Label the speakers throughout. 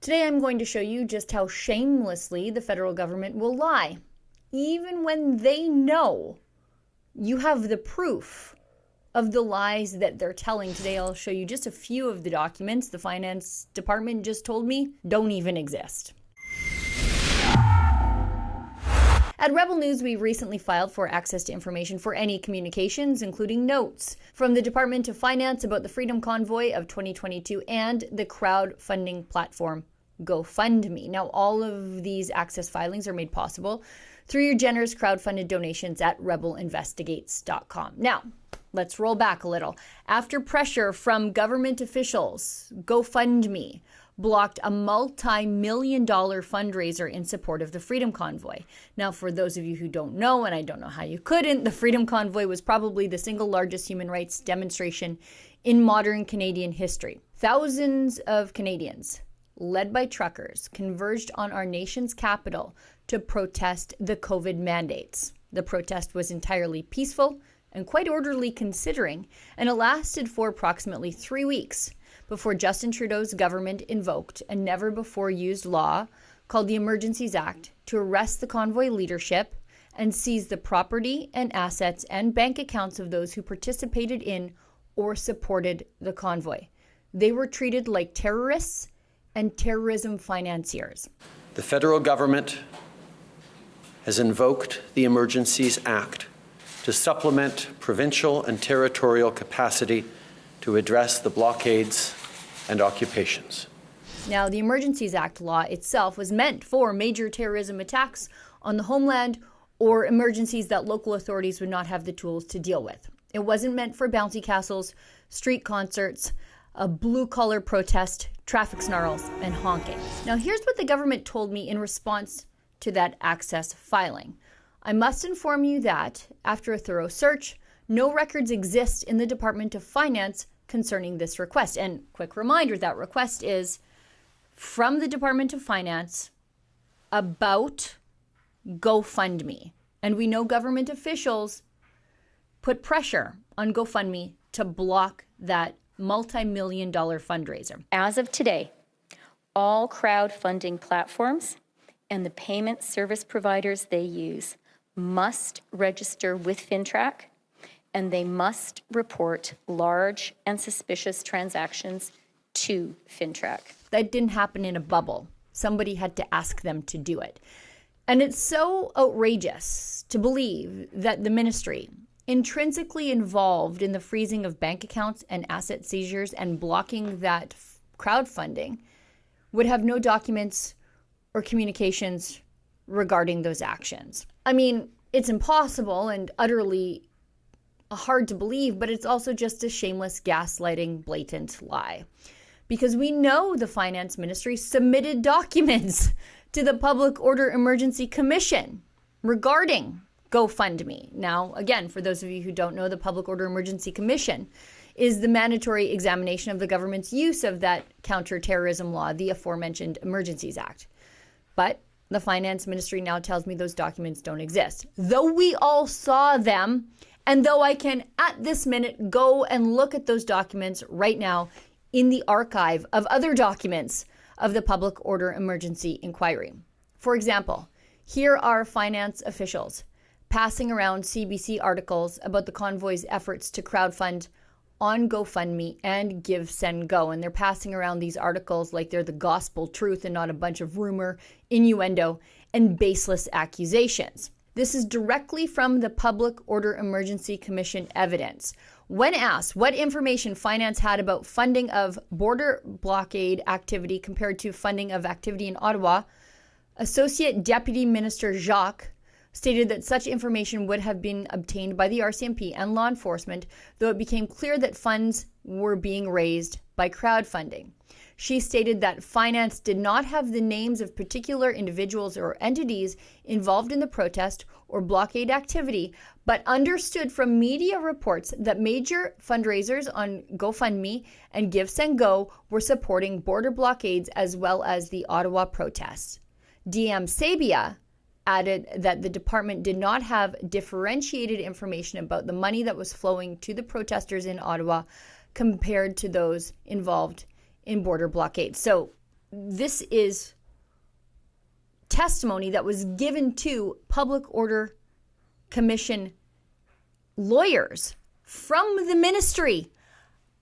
Speaker 1: Today I'm going to show you just how shamelessly the federal government will lie, even when they know you have the proof of the lies that they're telling. Today I'll show you just a few of the documents the finance department just told me don't even exist. At Rebel News, we recently filed for access to information for any communications, including notes from the Department of Finance about the Freedom Convoy of 2022 and the crowdfunding platform GoFundMe. Now, all of these access filings are made possible through your generous crowdfunded donations at rebelinvestigates.com. Now, let's roll back a little. After pressure from government officials, GoFundMe blocked a multi-million-dollar fundraiser in support of the Freedom Convoy. Now, for those of you who don't know, and I don't know how you couldn't, the Freedom Convoy was probably the single largest human rights demonstration in modern Canadian history. Thousands of Canadians, led by truckers, converged on our nation's capital to protest the COVID mandates. The protest was entirely peaceful and quite orderly considering, and it lasted for approximately 3 weeks before Justin Trudeau's government invoked a never-before-used law called the Emergencies Act to arrest the convoy leadership and seize the property and assets and bank accounts of those who participated in or supported the convoy. They were treated like terrorists and terrorism financiers.
Speaker 2: The federal government has invoked the Emergencies Act to supplement provincial and territorial capacity to address the blockades and occupations.
Speaker 1: Now, the Emergencies Act law itself was meant for major terrorism attacks on the homeland or emergencies that local authorities would not have the tools to deal with. It wasn't meant for bouncy castles, street concerts, a blue-collar protest, traffic snarls, and honking. Now, here's what the government told me in response to that access filing. I must inform you that, after a thorough search, no records exist in the Department of Finance concerning this request. And quick reminder, that request is from the Department of Finance about GoFundMe. And we know government officials put pressure on GoFundMe to block that multi-million-dollar fundraiser.
Speaker 3: As of today, all crowdfunding platforms and the payment service providers they use must register with FINTRAC, and they must report large and suspicious transactions to FINTRAC.
Speaker 1: That didn't happen in a bubble. Somebody had to ask them to do it. And it's so outrageous to believe that the ministry, intrinsically involved in the freezing of bank accounts and asset seizures and blocking that crowdfunding, would have no documents or communications regarding those actions. I mean, it's impossible and utterly hard to believe, but it's also just a shameless gaslighting, blatant lie. Because we know the finance ministry submitted documents to the Public Order Emergency Commission regarding GoFundMe. Now, again, for those of you who don't know, the Public Order Emergency Commission is the mandatory examination of the government's use of that counterterrorism law, the aforementioned Emergencies Act. But the finance ministry now tells me those documents don't exist, though we all saw them. And though I can, at this minute, go and look at those documents right now in the archive of other documents of the Public Order Emergency Inquiry. For example, here are finance officials passing around CBC articles about the convoy's efforts to crowdfund on GoFundMe and Give, Send, Go. And they're passing around these articles like they're the gospel truth and not a bunch of rumor, innuendo, and baseless accusations. This is directly from the Public Order Emergency Commission evidence. When asked what information finance had about funding of border blockade activity compared to funding of activity in Ottawa, Associate Deputy Minister Jacques stated that such information would have been obtained by the RCMP and law enforcement, though it became clear that funds were being raised by crowdfunding. She stated that finance did not have the names of particular individuals or entities involved in the protest or blockade activity, but understood from media reports that major fundraisers on GoFundMe and Give, Send, Go were supporting border blockades as well as the Ottawa protests. DM Sabia added that the department did not have differentiated information about the money that was flowing to the protesters in Ottawa compared to those involved in border blockades. So this is testimony that was given to Public Order Commission lawyers from the ministry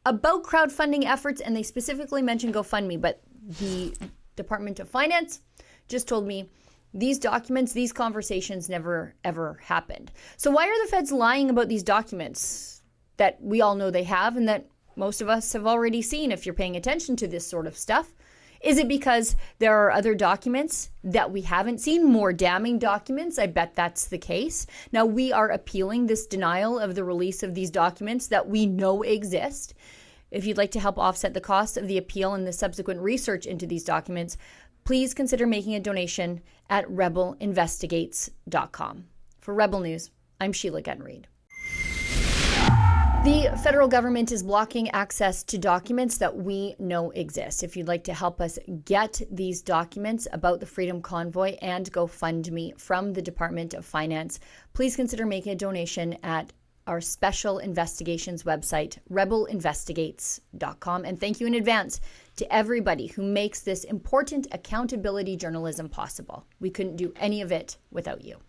Speaker 1: about crowdfunding efforts, and they specifically mentioned GoFundMe, but the Department of Finance just told me these documents, these conversations never, ever happened. So why are the feds lying about these documents that we all know they have and that most of us have already seen if you're paying attention to this sort of stuff? Is it because there are other documents that we haven't seen, more damning documents? I bet that's the case. Now, we are appealing this denial of the release of these documents that we know exist. If you'd like to help offset the cost of the appeal and the subsequent research into these documents, please consider making a donation at rebelinvestigates.com. For Rebel News, I'm Sheila Gunn Reid. The federal government is blocking access to documents that we know exist. If you'd like to help us get these documents about the Freedom Convoy and GoFundMe from the Department of Finance, please consider making a donation at our special investigations website, rebelinvestigates.com. And thank you in advance to everybody who makes this important accountability journalism possible. We couldn't do any of it without you.